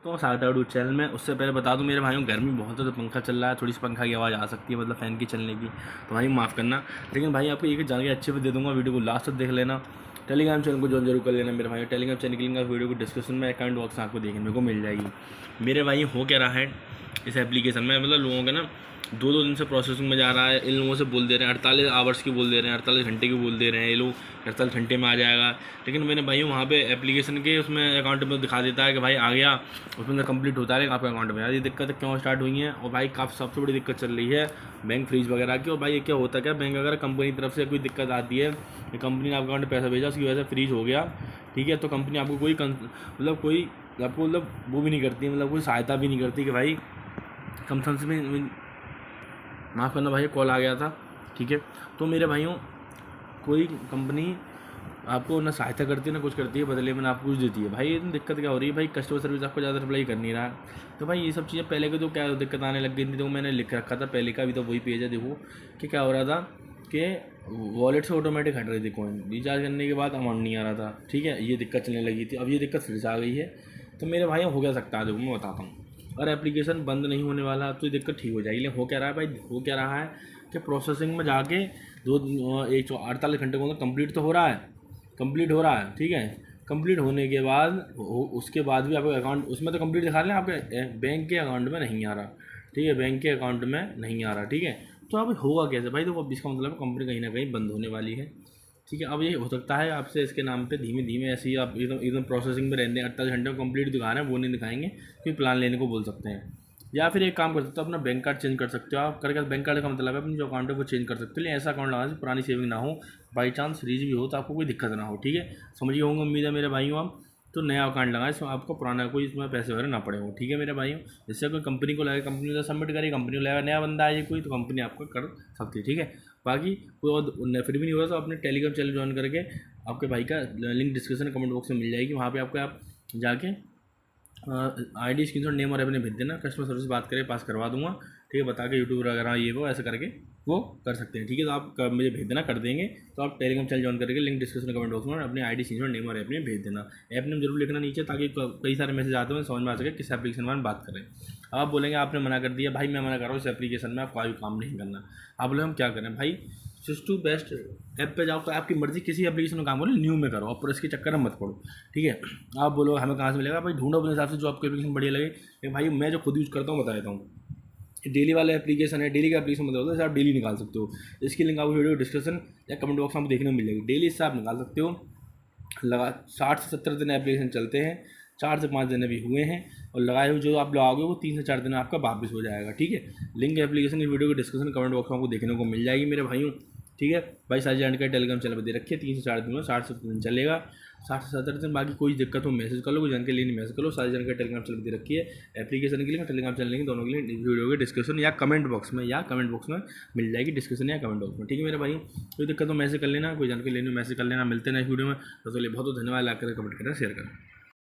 तो स्वागत है यूट्यूब चैनल में। उससे पहले बता दूं मेरे भाइयों, गर्मी बहुत है तो पंखा चल रहा है, थोड़ी सी पंखा की आवाज़ आ सकती है, मतलब फ़ैन की चलने की, तो भाई माफ़ करना। लेकिन भाई आपको एक जानकारी अच्छे से दे दूंगा, वीडियो को लास्ट तक देख लेना। टेलीग्राम चैनल को ज्वाइन जरूर कर लेना मेरे भाई। टेलीग्राम चैनल की लिंक वीडियो को डिस्क्रिप्शन में अकाउंट बॉक्स में आपको देखने को मिल जाएगी। मेरे भाई हो क्या रहा है इस एप्लीकेशन में, मतलब लोगों के ना 2-2 दिन से प्रोसेसिंग में जा रहा है। इन लोगों से बोल दे रहे हैं 48 आवर्स की बोल दे रहे हैं, 48 घंटे की बोल दे रहे हैं ये लोग, 48 घंटे में आ जाएगा। लेकिन मेरे भाई वहाँ पे एप्लीकेशन के उसमें अकाउंट में दिखा देता है कि भाई आ गया, उसमें कंप्लीट होता है लेकिन आपके अकाउंट में। यार ये दिक्कत क्यों स्टार्ट हुई है? और भाई काफ़ी सबसे बड़ी दिक्कत चल रही है बैंक फ्रीज वगैरह की। और भाई ये क्या होता है, क्या बैंक अगर कंपनी की तरफ से कोई दिक्कत आती है, कंपनी ने आपके अकाउंट में पैसा भेजा, उसकी वजह से फ्रीज हो गया, ठीक है, तो कंपनी आपको कोई आपको वो भी नहीं करती, मतलब कोई सहायता भी नहीं करती कि भाई कम से में माफ़ करना भाई, कॉल आ गया था, ठीक है। तो मेरे भाइयों कोई कंपनी आपको ना सहायता करती है ना कुछ करती है, बदले में ना आपको कुछ देती है। भाई इतनी दिक्कत क्या हो रही है भाई, कस्टमर सर्विस आपको ज़्यादा रिप्लाई कर नहीं रहा है। तो भाई ये सब चीज़ें पहले के तो क्या दिक्कत आने लग गई थी, तो मैंने लिख रखा था पहले का, अभी तो वही पेज है। देखो कि क्या हो रहा था कि वॉलेट से ऑटोमेटिक हट रही थी कॉइन, रिचार्ज करने के बाद अमाउंट नहीं आ रहा था, ठीक है, ये दिक्कत चलने लगी थी। अब ये दिक्कत फिर से आ गई है। तो मेरे भाई हो क्या सकता है, देखो मैं बताता हूँ। और एप्लीकेशन बंद नहीं होने वाला तो ये दिक्कत ठीक हो जाएगी। लेकिन हो क्या रहा है भाई, हो क्या रहा है कि प्रोसेसिंग में जाके 48 घंटे को कंप्लीट तो हो रहा है, कंप्लीट हो रहा है, ठीक है। कंप्लीट होने के बाद उसके बाद भी आपका अकाउंट उसमें तो कंप्लीट दिखा रहे हैं, आपके बैंक के अकाउंट में नहीं आ रहा, ठीक है, बैंक के अकाउंट में नहीं आ रहा, ठीक है। तो अब होगा कैसे भाई? तो अब इसका मतलब कंपनी कहीं ना कहीं बंद होने वाली है, ठीक है। अब ये हो सकता है आपसे इसके नाम पे धीमे धीमे ऐसे ही आप एकदम एकदम प्रोसेसिंग में रहने 48 घंटे में कंप्लीट दिखा रहे हैं, वो नहीं दिखाएंगे, क्योंकि प्लान लेने को बोल सकते हैं। या फिर एक काम कर सकते हो, अपना बैंक कार्ड चेंज कर सकते हो आप करके। बैंक कार्ड का मतलब है अपनी जो अकाउंट है वो चेंज कर सकते हो, लेकिन ऐसा अकाउंट लगाना पुरानी सेविंग ना हो, बाई चांस रीज भी हो तो आपको कोई दिक्कत ना हो, ठीक है। समझिए होंगे उम्मीद है मेरे भाइयों आप। तो नया अकाउंट लगाएं, इसमें आपको पुराना कोई इसमें पैसे वगैरह ना पड़े हो, ठीक है मेरे भाइयों। इससे कोई कंपनी को लगेगा, कंपनी तो सबमिट करेगी, कंपनी को लगेगा नया बंदा है ये कोई, तो कंपनी आपको कर सकती है, ठीक है। बाकी कोई और फिर भी नहीं होगा तो अपने टेलीग्राम चैनल ज्वाइन करके आपके भाई का लिंक डिस्क्रिप्शन कमेंट बॉक्स में मिल जाएगी, वहाँ पे आपको आप जाके ID स्क्रीनशॉट नेम और अपने भेज देना, कस्टमर सर्विस बात करके पास करवा दूंगा, ठीक है। बता के यूट्यूब वगैरह ये वो ऐसे करके वो कर सकते हैं, ठीक है। तो आप मुझे भेज देना, कर देंगे। तो आप टेलीग्राम चैनल ज्वाइन करके लिंक डिस्क्रिप्शन कमेंट बॉक्स में अपने ID स्क्रीनशॉट नेम और ऐप नेम भेज देना। ऐप नेम जरूर लिखना नीचे, ताकि कई सारे मैसेज आते हैं समझ में आ सके किस एप्लीकेशन में बात करें। आप बोलेंगे आपने मना कर दिया, भाई मैं मना कर रहा हूँ, इस एप्लीकेशन में आप कोई काम नहीं करना। आप बोले हम क्या करें भाई, सिस्ट टू बेस्ट ऐप पे जाओ, तो आपकी मर्जी किसी एप्लीकेशन में काम करो, न्यू में करो, और इसके चक्कर में मत पड़ो, ठीक है। आप बोलो हमें कहाँ से मिलेगा, भाई ढूंढो अपने हिसाब से जो आपको एप्लीकेशन बढ़िया लगे। लेकिन भाई मैं जो खुद यूज़ करता हूँ बता देता हूँ, डेली वाला एप्लीकेशन है, डेली का एप्लीकेशन मतलब होता है, आप डेली निकाल सकते हो। इसकी लिंक आपको वीडियो डिस्क्रिप्शन या कमेंट बॉक्स में आपको देखने को मिल जाएगी। डेली इससे आप निकाल सकते हो। लगा 60 से 70 दिन एप्लीकेशन चलते हैं, 4 से 5 दिन अभी हुए हैं, और लगाए हुए जो आप लगाओगे वो 3 से 4 दिन में आपका वापस हो जाएगा, ठीक है। लिंक एप्लीकेशन की वीडियो को डिस्क्रिप्शन कमेंट बॉक्स में आपको देखने को मिल जाएगी मेरे भाइयों, ठीक है। भाई सारी जानकारी टेलीग्राम चैनल पर दे रखी है, 3 से 4 दिन में 60 से 70 दिन चलेगा, 60 से 70 दिन। बाकी कोई दिक्कत हो मैसेज कर लो, कोई जानकारी लेनी मैसेज कर लो, सारी जानकारी टेलीग्राम चैनल पर दे रखी है। एप्लीकेशन के लिए टेलीग्राम चैनल लिंक दोनों के लिए वीडियो के डिस्क्रिप्शन या कमेंट बॉक्स में मिल जाएगी, डिस्क्रिप्शन या कमेंट बॉक्स में, ठीक है मेरे भाई। कोई दिक्कत हो मैसेज कर लेना, कोई जानकारी लेनी हो मैसेज कर लेना। मिलते हैं नेक्स्ट वीडियो में, तो बहुत बहुत धन्यवाद। लाइक करें, कमेंट करें, शेयर करें।